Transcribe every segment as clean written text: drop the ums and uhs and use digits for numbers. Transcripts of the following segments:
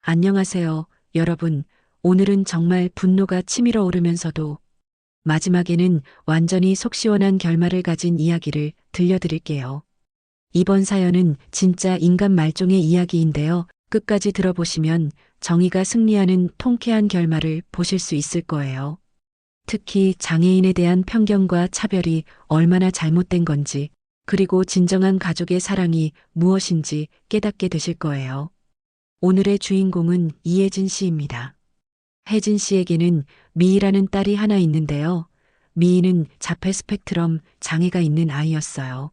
안녕하세요, 여러분. 오늘은 정말 분노가 치밀어 오르면서도 마지막에는 완전히 속 시원한 결말을 가진 이야기를 들려드릴게요. 이번 사연은 진짜 인간 말종의 이야기인데요. 끝까지 들어보시면 정의가 승리하는 통쾌한 결말을 보실 수 있을 거예요. 특히 장애인에 대한 편견과 차별이 얼마나 잘못된 건지, 그리고 진정한 가족의 사랑이 무엇인지 깨닫게 되실 거예요. 오늘의 주인공은 이혜진 씨입니다. 혜진 씨에게는 미희라는 딸이 하나 있는데요. 미희는 자폐 스펙트럼 장애가 있는 아이였어요.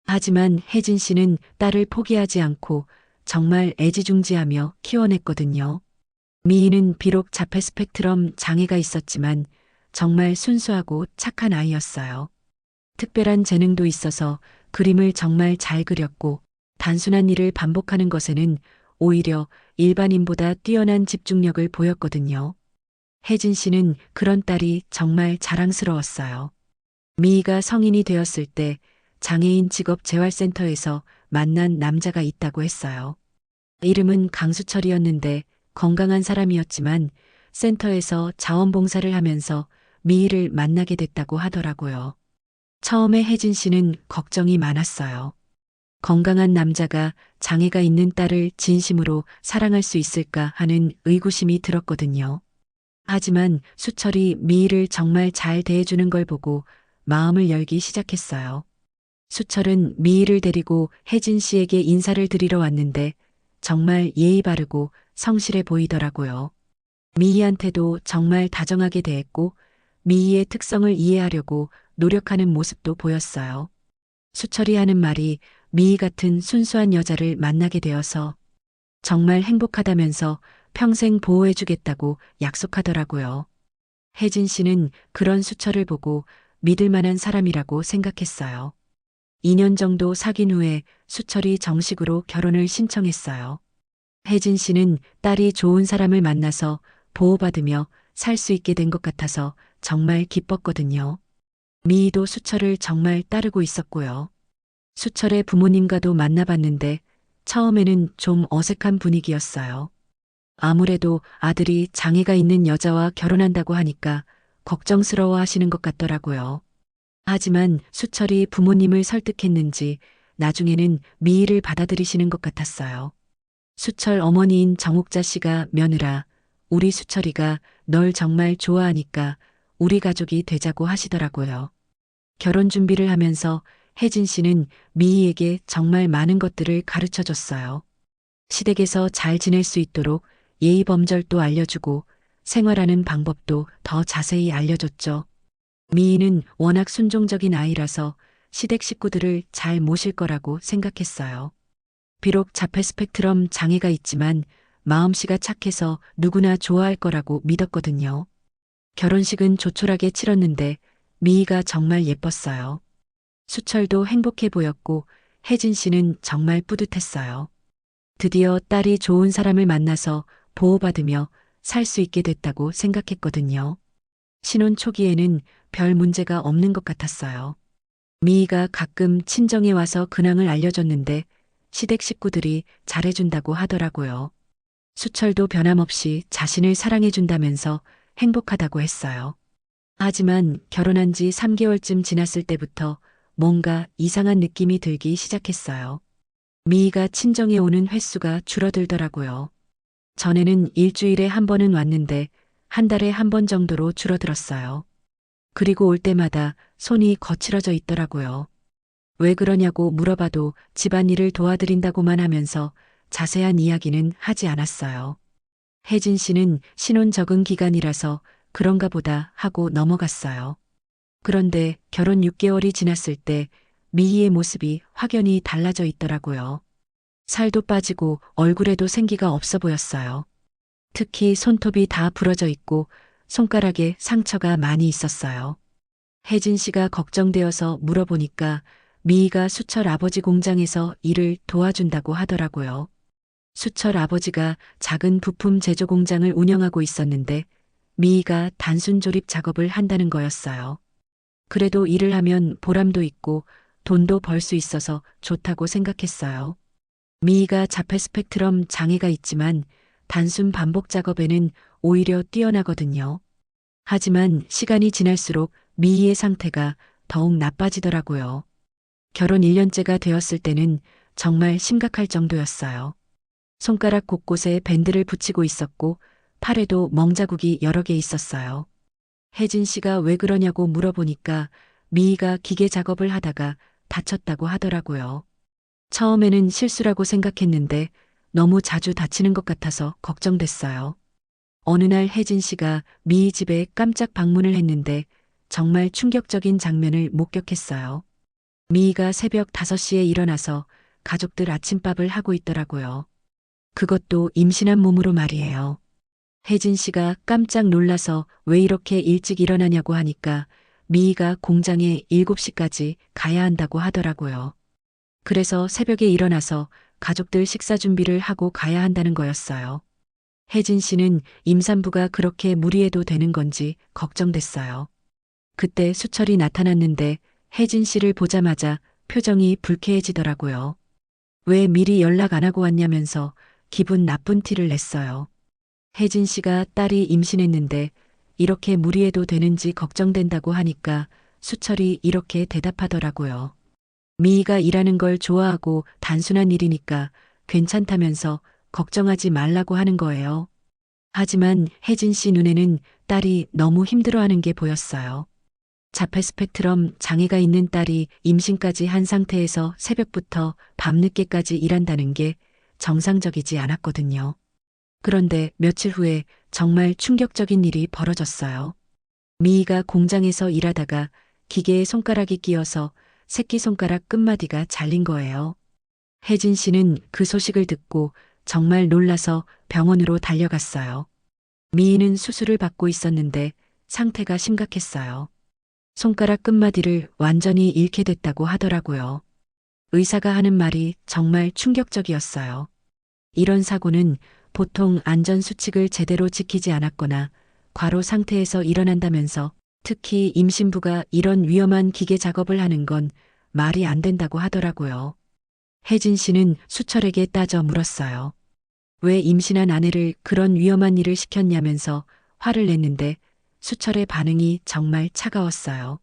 하지만 혜진 씨는 딸을 포기하지 않고 정말 애지중지하며 키워냈거든요. 미희는 비록 자폐 스펙트럼 장애가 있었지만 정말 순수하고 착한 아이였어요. 특별한 재능도 있어서 그림을 정말 잘 그렸고 단순한 일을 반복하는 것에는 오히려 일반인보다 뛰어난 집중력을 보였거든요. 혜진 씨는 그런 딸이 정말 자랑스러웠어요. 미희가 성인이 되었을 때 장애인 직업재활센터에서 만난 남자가 있다고 했어요. 이름은 강수철이었는데 건강한 사람이었지만 센터에서 자원봉사를 하면서 미희를 만나게 됐다고 하더라고요. 처음에 혜진 씨는 걱정이 많았어요. 건강한 남자가 장애가 있는 딸을 진심으로 사랑할 수 있을까 하는 의구심이 들었거든요. 하지만 수철이 미희를 정말 잘 대해주는 걸 보고 마음을 열기 시작했어요. 수철은 미희를 데리고 혜진 씨에게 인사를 드리러 왔는데 정말 예의 바르고 성실해 보이더라고요. 미희한테도 정말 다정하게 대했고 미희의 특성을 이해하려고 노력하는 모습도 보였어요. 수철이 하는 말이 미희 같은 순수한 여자를 만나게 되어서 정말 행복하다면서 평생 보호해주겠다고 약속하더라고요. 혜진 씨는 그런 수철을 보고 믿을 만한 사람이라고 생각했어요. 2년 정도 사귄 후에 수철이 정식으로 결혼을 신청했어요. 혜진 씨는 딸이 좋은 사람을 만나서 보호받으며 살 수 있게 된 것 같아서 정말 기뻤거든요. 미희도 수철을 정말 따르고 있었고요. 수철의 부모님과도 만나봤는데 처음에는 좀 어색한 분위기였어요. 아무래도 아들이 장애가 있는 여자와 결혼한다고 하니까 걱정스러워 하시는 것 같더라고요. 하지만 수철이 부모님을 설득했는지 나중에는 미희를 받아들이시는 것 같았어요. 수철 어머니인 정옥자 씨가 며느라 우리 수철이가 널 정말 좋아하니까 우리 가족이 되자고 하시더라고요. 결혼 준비를 하면서 혜진 씨는 미희에게 정말 많은 것들을 가르쳐 줬어요. 시댁에서 잘 지낼 수 있도록 예의 범절도 알려주고 생활하는 방법도 더 자세히 알려줬죠. 미희는 워낙 순종적인 아이라서 시댁 식구들을 잘 모실 거라고 생각했어요. 비록 자폐 스펙트럼 장애가 있지만 마음씨가 착해서 누구나 좋아할 거라고 믿었거든요. 결혼식은 조촐하게 치렀는데 미희가 정말 예뻤어요. 수철도 행복해 보였고 혜진 씨는 정말 뿌듯했어요. 드디어 딸이 좋은 사람을 만나서 보호받으며 살 수 있게 됐다고 생각했거든요. 신혼 초기에는 별 문제가 없는 것 같았어요. 미희가 가끔 친정에 와서 근황을 알려줬는데 시댁 식구들이 잘해준다고 하더라고요. 수철도 변함없이 자신을 사랑해준다면서 행복하다고 했어요. 하지만 결혼한 지 3개월쯤 지났을 때부터 뭔가 이상한 느낌이 들기 시작했어요. 미희가 친정에 오는 횟수가 줄어들더라고요. 전에는 일주일에 한 번은 왔는데 한 달에 한 번 정도로 줄어들었어요. 그리고 올 때마다 손이 거칠어져 있더라고요. 왜 그러냐고 물어봐도 집안일을 도와드린다고만 하면서 자세한 이야기는 하지 않았어요. 혜진 씨는 신혼 적응 기간이라서 그런가 보다 하고 넘어갔어요. 그런데 결혼 6개월이 지났을 때 미희의 모습이 확연히 달라져 있더라고요. 살도 빠지고 얼굴에도 생기가 없어 보였어요. 특히 손톱이 다 부러져 있고 손가락에 상처가 많이 있었어요. 혜진 씨가 걱정되어서 물어보니까 미희가 수철 아버지 공장에서 일을 도와준다고 하더라고요. 수철 아버지가 작은 부품 제조 공장을 운영하고 있었는데 미희가 단순 조립 작업을 한다는 거였어요. 그래도 일을 하면 보람도 있고 돈도 벌 수 있어서 좋다고 생각했어요. 미희가 자폐 스펙트럼 장애가 있지만 단순 반복 작업에는 오히려 뛰어나거든요. 하지만 시간이 지날수록 미희의 상태가 더욱 나빠지더라고요. 결혼 1년째가 되었을 때는 정말 심각할 정도였어요. 손가락 곳곳에 밴드를 붙이고 있었고 팔에도 멍자국이 여러 개 있었어요. 혜진 씨가 왜 그러냐고 물어보니까 미희가 기계 작업을 하다가 다쳤다고 하더라고요. 처음에는 실수라고 생각했는데 너무 자주 다치는 것 같아서 걱정됐어요. 어느 날 혜진 씨가 미희 집에 깜짝 방문을 했는데 정말 충격적인 장면을 목격했어요. 미희가 새벽 5시에 일어나서 가족들 아침밥을 하고 있더라고요. 그것도 임신한 몸으로 말이에요. 혜진 씨가 깜짝 놀라서 왜 이렇게 일찍 일어나냐고 하니까 미희가 공장에 7시까지 가야 한다고 하더라고요. 그래서 새벽에 일어나서 가족들 식사 준비를 하고 가야 한다는 거였어요. 혜진 씨는 임산부가 그렇게 무리해도 되는 건지 걱정됐어요. 그때 수철이 나타났는데 혜진 씨를 보자마자 표정이 불쾌해지더라고요. 왜 미리 연락 안 하고 왔냐면서 기분 나쁜 티를 냈어요. 혜진 씨가 딸이 임신했는데 이렇게 무리해도 되는지 걱정된다고 하니까 수철이 이렇게 대답하더라고요. 미희가 일하는 걸 좋아하고 단순한 일이니까 괜찮다면서 걱정하지 말라고 하는 거예요. 하지만 혜진 씨 눈에는 딸이 너무 힘들어하는 게 보였어요. 자폐 스펙트럼 장애가 있는 딸이 임신까지 한 상태에서 새벽부터 밤늦게까지 일한다는 게 정상적이지 않았거든요. 그런데 며칠 후에 정말 충격적인 일이 벌어졌어요. 미희가 공장에서 일하다가 기계에 손가락이 끼어서 새끼손가락 끝마디가 잘린 거예요. 혜진 씨는 그 소식을 듣고 정말 놀라서 병원으로 달려갔어요. 미희는 수술을 받고 있었는데 상태가 심각했어요. 손가락 끝마디를 완전히 잃게 됐다고 하더라고요. 의사가 하는 말이 정말 충격적이었어요. 이런 사고는 보통 안전수칙을 제대로 지키지 않았거나 과로 상태에서 일어난다면서 특히 임신부가 이런 위험한 기계 작업을 하는 건 말이 안 된다고 하더라고요. 혜진 씨는 수철에게 따져 물었어요. 왜 임신한 아내를 그런 위험한 일을 시켰냐면서 화를 냈는데 수철의 반응이 정말 차가웠어요.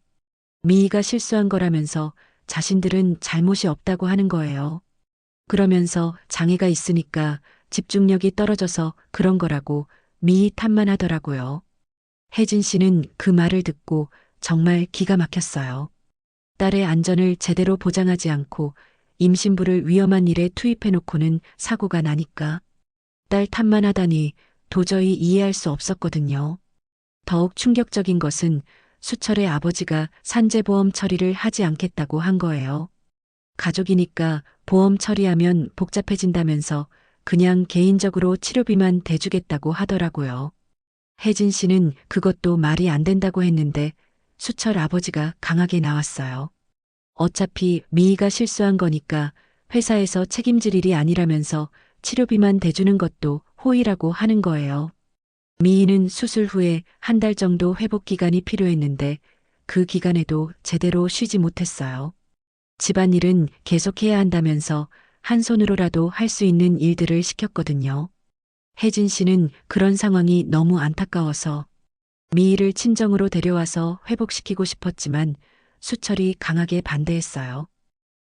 미희가 실수한 거라면서 자신들은 잘못이 없다고 하는 거예요. 그러면서 장애가 있으니까 집중력이 떨어져서 그런 거라고 미희 탓만 하더라고요. 혜진 씨는 그 말을 듣고 정말 기가 막혔어요. 딸의 안전을 제대로 보장하지 않고 임신부를 위험한 일에 투입해놓고는 사고가 나니까 딸 탓만 하다니 도저히 이해할 수 없었거든요. 더욱 충격적인 것은 수철의 아버지가 산재보험 처리를 하지 않겠다고 한 거예요. 가족이니까 보험 처리하면 복잡해진다면서 그냥 개인적으로 치료비만 대주겠다고 하더라고요. 혜진 씨는 그것도 말이 안 된다고 했는데 수철 아버지가 강하게 나왔어요. 어차피 미희가 실수한 거니까 회사에서 책임질 일이 아니라면서 치료비만 대주는 것도 호의라고 하는 거예요. 미희는 수술 후에 1달 정도 회복 기간이 필요했는데 그 기간에도 제대로 쉬지 못했어요. 집안일은 계속해야 한다면서 한 손으로라도 할 수 있는 일들을 시켰거든요. 혜진 씨는 그런 상황이 너무 안타까워서 미희를 친정으로 데려와서 회복시키고 싶었지만 수철이 강하게 반대했어요.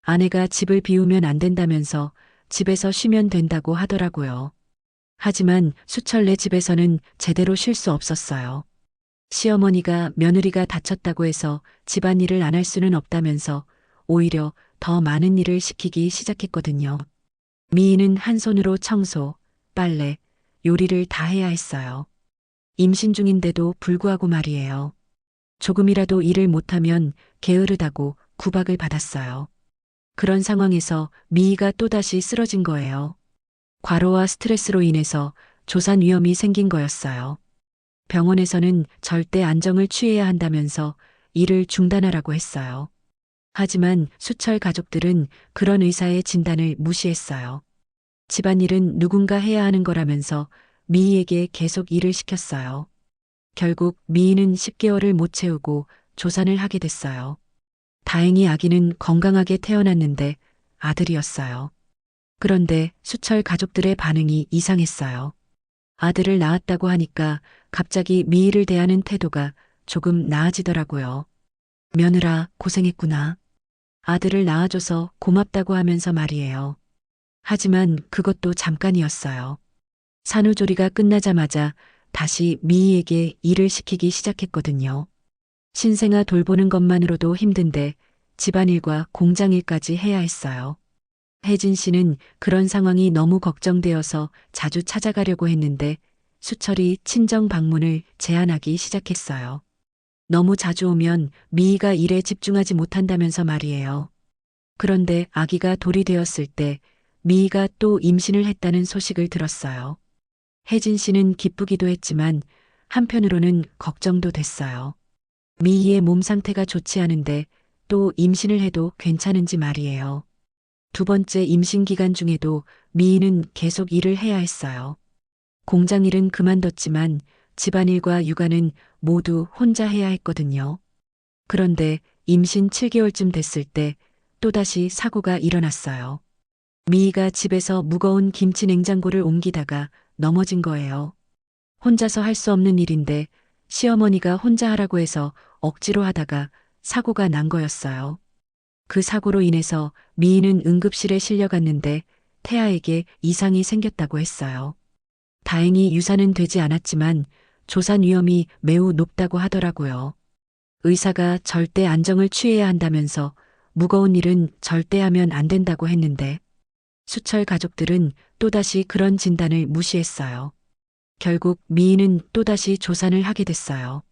아내가 집을 비우면 안 된다면서 집에서 쉬면 된다고 하더라고요. 하지만 수철네 집에서는 제대로 쉴 수 없었어요. 시어머니가 며느리가 다쳤다고 해서 집안일을 안 할 수는 없다면서 오히려 더 많은 일을 시키기 시작했거든요. 미희는 한 손으로 청소, 빨래, 요리를 다 해야 했어요. 임신 중인데도 불구하고 말이에요. 조금이라도 일을 못하면 게으르다고 구박을 받았어요. 그런 상황에서 미희가 또다시 쓰러진 거예요. 과로와 스트레스로 인해서 조산 위험이 생긴 거였어요. 병원에서는 절대 안정을 취해야 한다면서 일을 중단하라고 했어요. 하지만 수철 가족들은 그런 의사의 진단을 무시했어요. 집안일은 누군가 해야 하는 거라면서 미희에게 계속 일을 시켰어요. 결국 미희는 10개월을 못 채우고 조산을 하게 됐어요. 다행히 아기는 건강하게 태어났는데 아들이었어요. 그런데 수철 가족들의 반응이 이상했어요. 아들을 낳았다고 하니까 갑자기 미희를 대하는 태도가 조금 나아지더라고요. 며느라 고생했구나. 아들을 낳아줘서 고맙다고 하면서 말이에요. 하지만 그것도 잠깐이었어요. 산후조리가 끝나자마자 다시 미희에게 일을 시키기 시작했거든요. 신생아 돌보는 것만으로도 힘든데 집안일과 공장일까지 해야 했어요. 혜진 씨는 그런 상황이 너무 걱정되어서 자주 찾아가려고 했는데 수철이 친정 방문을 제한하기 시작했어요. 너무 자주 오면 미희가 일에 집중하지 못한다면서 말이에요. 그런데 아기가 돌이 되었을 때 미희가 또 임신을 했다는 소식을 들었어요. 혜진 씨는 기쁘기도 했지만 한편으로는 걱정도 됐어요. 미희의 몸 상태가 좋지 않은데 또 임신을 해도 괜찮은지 말이에요. 두 번째 임신 기간 중에도 미희는 계속 일을 해야 했어요. 공장 일은 그만뒀지만 집안일과 육아는 모두 혼자 해야 했거든요. 그런데 임신 7개월쯤 됐을 때 또다시 사고가 일어났어요. 미희가 집에서 무거운 김치 냉장고를 옮기다가 넘어진 거예요. 혼자서 할 수 없는 일인데 시어머니가 혼자 하라고 해서 억지로 하다가 사고가 난 거였어요. 그 사고로 인해서 미희는 응급실에 실려갔는데 태아에게 이상이 생겼다고 했어요. 다행히 유산은 되지 않았지만 조산 위험이 매우 높다고 하더라고요. 의사가 절대 안정을 취해야 한다면서 무거운 일은 절대 하면 안 된다고 했는데 수철 가족들은 또다시 그런 진단을 무시했어요. 결국 미희는 또다시 조산을 하게 됐어요.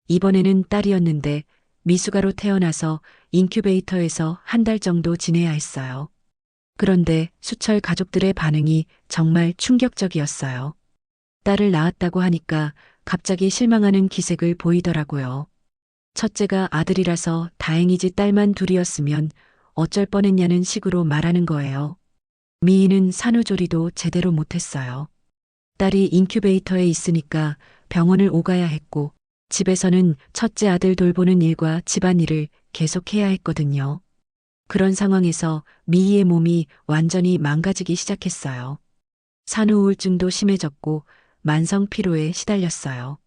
이번에는 딸이었는데 미숙아로 태어나서 인큐베이터에서 한 달 정도 지내야 했어요. 그런데 수철 가족들의 반응이 정말 충격적이었어요. 딸을 낳았다고 하니까 갑자기 실망하는 기색을 보이더라고요. 첫째가 아들이라서 다행이지 딸만 둘이었으면 어쩔 뻔했냐는 식으로 말하는 거예요. 미희는 산후조리도 제대로 못했어요. 딸이 인큐베이터에 있으니까 병원을 오가야 했고 집에서는 첫째 아들 돌보는 일과 집안일을 계속해야 했거든요. 그런 상황에서 미희의 몸이 완전히 망가지기 시작했어요. 산후우울증도 심해졌고 만성 피로에 시달렸어요.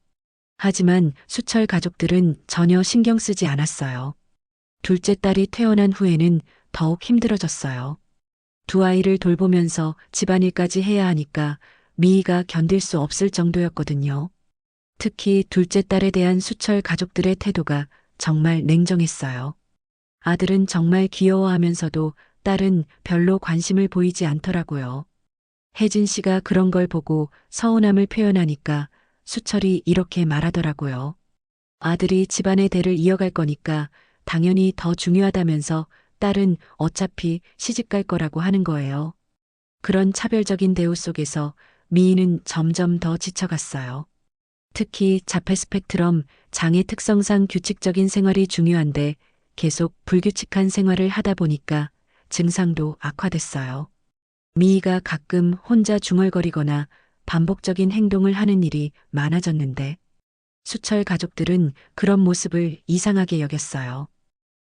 하지만 수철 가족들은 전혀 신경 쓰지 않았어요. 둘째 딸이 태어난 후에는 더욱 힘들어졌어요. 두 아이를 돌보면서 집안일까지 해야 하니까 미희가 견딜 수 없을 정도였거든요. 특히 둘째 딸에 대한 수철 가족들의 태도가 정말 냉정했어요. 아들은 정말 귀여워하면서도 딸은 별로 관심을 보이지 않더라고요. 혜진 씨가 그런 걸 보고 서운함을 표현하니까 수철이 이렇게 말하더라고요. 아들이 집안의 대를 이어갈 거니까 당연히 더 중요하다면서 딸은 어차피 시집갈 거라고 하는 거예요. 그런 차별적인 대우 속에서 미희는 점점 더 지쳐갔어요. 특히 자폐 스펙트럼 장애 특성상 규칙적인 생활이 중요한데 계속 불규칙한 생활을 하다 보니까 증상도 악화됐어요. 미희가 가끔 혼자 중얼거리거나 반복적인 행동을 하는 일이 많아졌는데 수철 가족들은 그런 모습을 이상하게 여겼어요.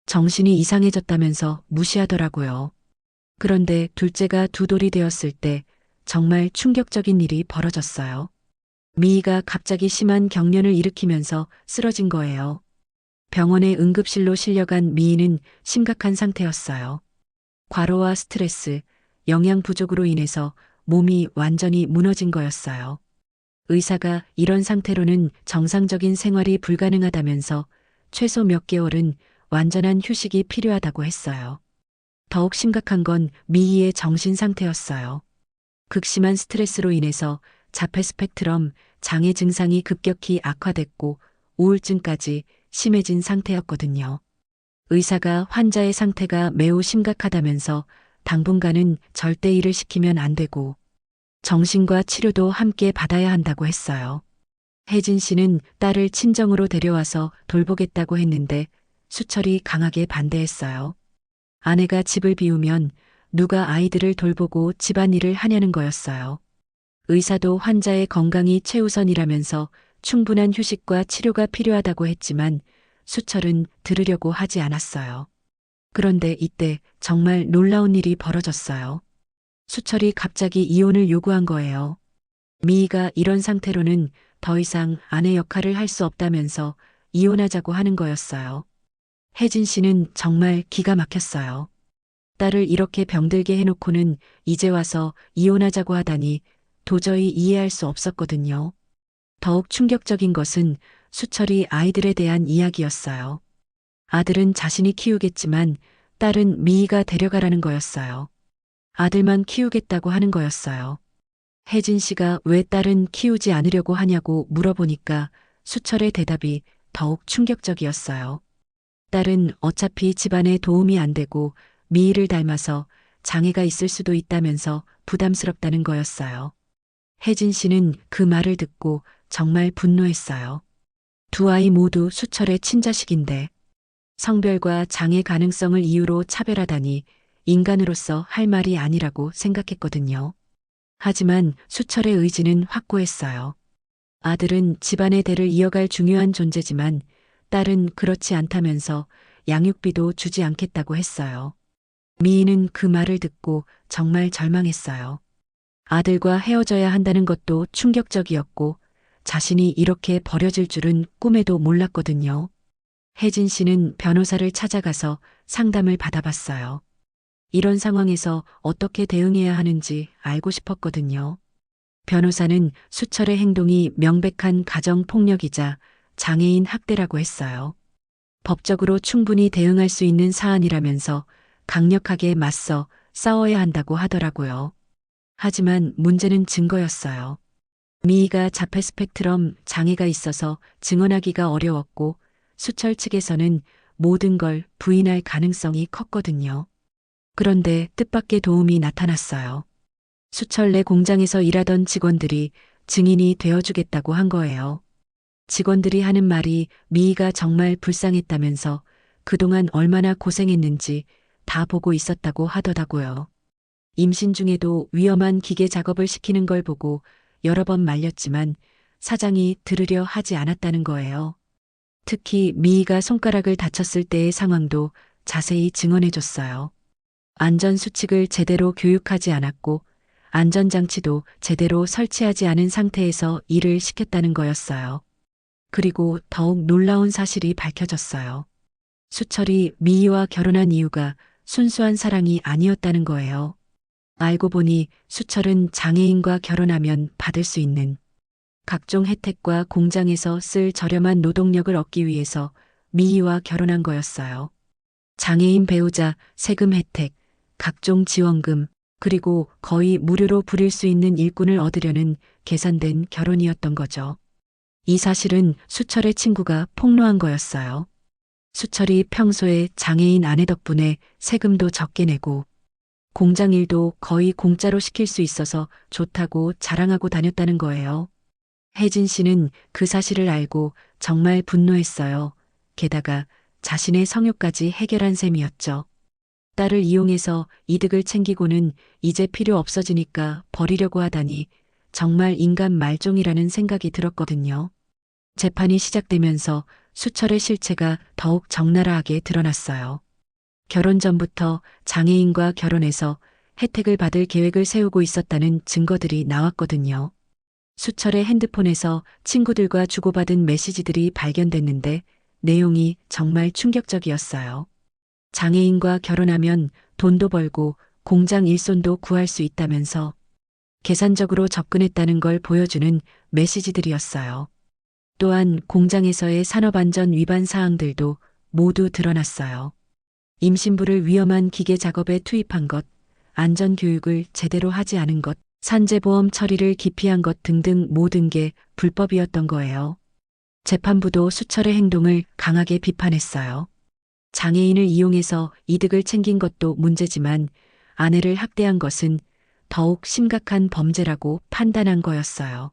정신이 이상해졌다면서 무시하더라고요. 그런데 둘째가 두 돌이 되었을 때 정말 충격적인 일이 벌어졌어요. 미희가 갑자기 심한 경련을 일으키면서 쓰러진 거예요. 병원의 응급실로 실려간 미희는 심각한 상태였어요. 과로와 스트레스, 영양 부족으로 인해서 몸이 완전히 무너진 거였어요. 의사가 이런 상태로는 정상적인 생활이 불가능하다면서 최소 몇 개월은 완전한 휴식이 필요하다고 했어요. 더욱 심각한 건 미희의 정신 상태였어요. 극심한 스트레스로 인해서 자폐 스펙트럼 장애 증상이 급격히 악화됐고 우울증까지 심해진 상태였거든요. 의사가 환자의 상태가 매우 심각하다면서 당분간은 절대 일을 시키면 안 되고 정신과 치료도 함께 받아야 한다고 했어요. 혜진 씨는 딸을 친정으로 데려와서 돌보겠다고 했는데 수철이 강하게 반대했어요. 아내가 집을 비우면 누가 아이들을 돌보고 집안일을 하냐는 거였어요. 의사도 환자의 건강이 최우선이라면서 충분한 휴식과 치료가 필요하다고 했지만 수철은 들으려고 하지 않았어요. 그런데 이때 정말 놀라운 일이 벌어졌어요. 수철이 갑자기 이혼을 요구한 거예요. 미희가 이런 상태로는 더 이상 아내 역할을 할 수 없다면서 이혼하자고 하는 거였어요. 혜진 씨는 정말 기가 막혔어요. 딸을 이렇게 병들게 해놓고는 이제 와서 이혼하자고 하다니 도저히 이해할 수 없었거든요. 더욱 충격적인 것은 수철이 아이들에 대한 이야기였어요. 아들은 자신이 키우겠지만 딸은 미희가 데려가라는 거였어요. 아들만 키우겠다고 하는 거였어요. 혜진 씨가 왜 딸은 키우지 않으려고 하냐고 물어보니까 수철의 대답이 더욱 충격적이었어요. 딸은 어차피 집안에 도움이 안 되고 미희를 닮아서 장애가 있을 수도 있다면서 부담스럽다는 거였어요. 혜진 씨는 그 말을 듣고 정말 분노했어요. 두 아이 모두 수철의 친자식인데 성별과 장애 가능성을 이유로 차별하다니 인간으로서 할 말이 아니라고 생각했거든요. 하지만 수철의 의지는 확고했어요. 아들은 집안의 대를 이어갈 중요한 존재지만 딸은 그렇지 않다면서 양육비도 주지 않겠다고 했어요. 미희는 그 말을 듣고 정말 절망했어요. 아들과 헤어져야 한다는 것도 충격적이었고 자신이 이렇게 버려질 줄은 꿈에도 몰랐거든요. 혜진 씨는 변호사를 찾아가서 상담을 받아봤어요. 이런 상황에서 어떻게 대응해야 하는지 알고 싶었거든요. 변호사는 수철의 행동이 명백한 가정폭력이자 장애인 학대라고 했어요. 법적으로 충분히 대응할 수 있는 사안이라면서 강력하게 맞서 싸워야 한다고 하더라고요. 하지만 문제는 증거였어요. 미희가 자폐 스펙트럼 장애가 있어서 증언하기가 어려웠고 수철 측에서는 모든 걸 부인할 가능성이 컸거든요. 그런데 뜻밖의 도움이 나타났어요. 수철 내 공장에서 일하던 직원들이 증인이 되어주겠다고 한 거예요. 직원들이 하는 말이 미희가 정말 불쌍했다면서 그동안 얼마나 고생했는지 다 보고 있었다고 하더라고요. 임신 중에도 위험한 기계 작업을 시키는 걸 보고 여러 번 말렸지만 사장이 들으려 하지 않았다는 거예요. 특히 미희가 손가락을 다쳤을 때의 상황도 자세히 증언해줬어요. 안전수칙을 제대로 교육하지 않았고 안전장치도 제대로 설치하지 않은 상태에서 일을 시켰다는 거였어요. 그리고 더욱 놀라운 사실이 밝혀졌어요. 수철이 미희와 결혼한 이유가 순수한 사랑이 아니었다는 거예요. 알고 보니 수철은 장애인과 결혼하면 받을 수 있는 각종 혜택과 공장에서 쓸 저렴한 노동력을 얻기 위해서 미희와 결혼한 거였어요. 장애인 배우자, 세금 혜택, 각종 지원금, 그리고 거의 무료로 부릴 수 있는 일꾼을 얻으려는 계산된 결혼이었던 거죠. 이 사실은 수철의 친구가 폭로한 거였어요. 수철이 평소에 장애인 아내 덕분에 세금도 적게 내고 공장 일도 거의 공짜로 시킬 수 있어서 좋다고 자랑하고 다녔다는 거예요. 혜진 씨는 그 사실을 알고 정말 분노했어요. 게다가 자신의 성욕까지 해결한 셈이었죠. 딸을 이용해서 이득을 챙기고는 이제 필요 없어지니까 버리려고 하다니 정말 인간 말종이라는 생각이 들었거든요. 재판이 시작되면서 수철의 실체가 더욱 적나라하게 드러났어요. 결혼 전부터 장애인과 결혼해서 혜택을 받을 계획을 세우고 있었다는 증거들이 나왔거든요. 수철의 핸드폰에서 친구들과 주고받은 메시지들이 발견됐는데 내용이 정말 충격적이었어요. 장애인과 결혼하면 돈도 벌고 공장 일손도 구할 수 있다면서 계산적으로 접근했다는 걸 보여주는 메시지들이었어요. 또한 공장에서의 산업안전 위반 사항들도 모두 드러났어요. 임신부를 위험한 기계 작업에 투입한 것, 안전교육을 제대로 하지 않은 것, 산재보험 처리를 기피한 것 등등 모든 게 불법이었던 거예요. 재판부도 수철의 행동을 강하게 비판했어요. 장애인을 이용해서 이득을 챙긴 것도 문제지만 아내를 학대한 것은 더욱 심각한 범죄라고 판단한 거였어요.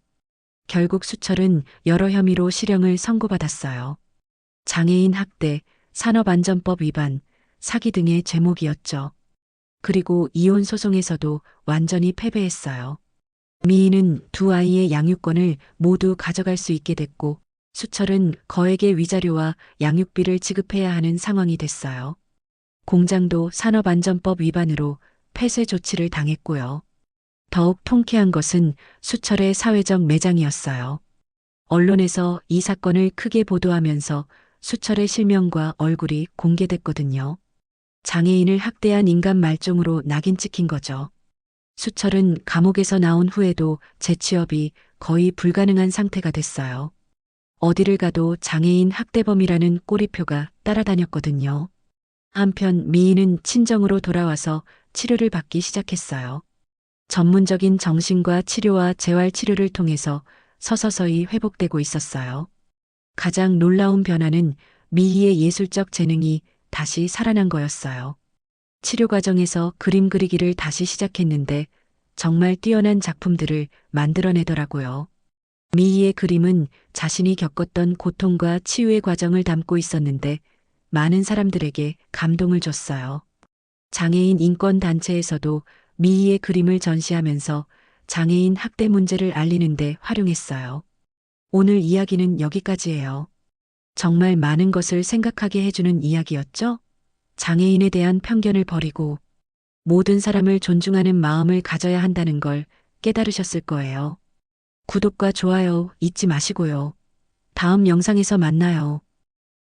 결국 수철은 여러 혐의로 실형을 선고받았어요. 장애인 학대, 산업안전법 위반, 사기 등의 죄목이었죠. 그리고 이혼 소송에서도 완전히 패배했어요. 미희는 두 아이의 양육권을 모두 가져갈 수 있게 됐고 수철은 거액의 위자료와 양육비를 지급해야 하는 상황이 됐어요. 공장도 산업안전법 위반으로 폐쇄 조치를 당했고요. 더욱 통쾌한 것은 수철의 사회적 매장이었어요. 언론에서 이 사건을 크게 보도하면서 수철의 실명과 얼굴이 공개됐거든요. 장애인을 학대한 인간 말종으로 낙인 찍힌 거죠. 수철은 감옥에서 나온 후에도 재취업이 거의 불가능한 상태가 됐어요. 어디를 가도 장애인 학대범이라는 꼬리표가 따라다녔거든요. 한편 미인은 친정으로 돌아와서 치료를 받기 시작했어요. 전문적인 정신과 치료와 재활 치료를 통해서 서서히 회복되고 있었어요. 가장 놀라운 변화는 미희의 예술적 재능이 다시 살아난 거였어요. 치료 과정에서 그림 그리기를 다시 시작했는데 정말 뛰어난 작품들을 만들어내더라고요. 미희의 그림은 자신이 겪었던 고통과 치유의 과정을 담고 있었는데 많은 사람들에게 감동을 줬어요. 장애인 인권 단체에서도 미희의 그림을 전시하면서 장애인 학대 문제를 알리는데 활용했어요. 오늘 이야기는 여기까지예요. 정말 많은 것을 생각하게 해주는 이야기였죠? 장애인에 대한 편견을 버리고 모든 사람을 존중하는 마음을 가져야 한다는 걸 깨달으셨을 거예요. 구독과 좋아요 잊지 마시고요. 다음 영상에서 만나요.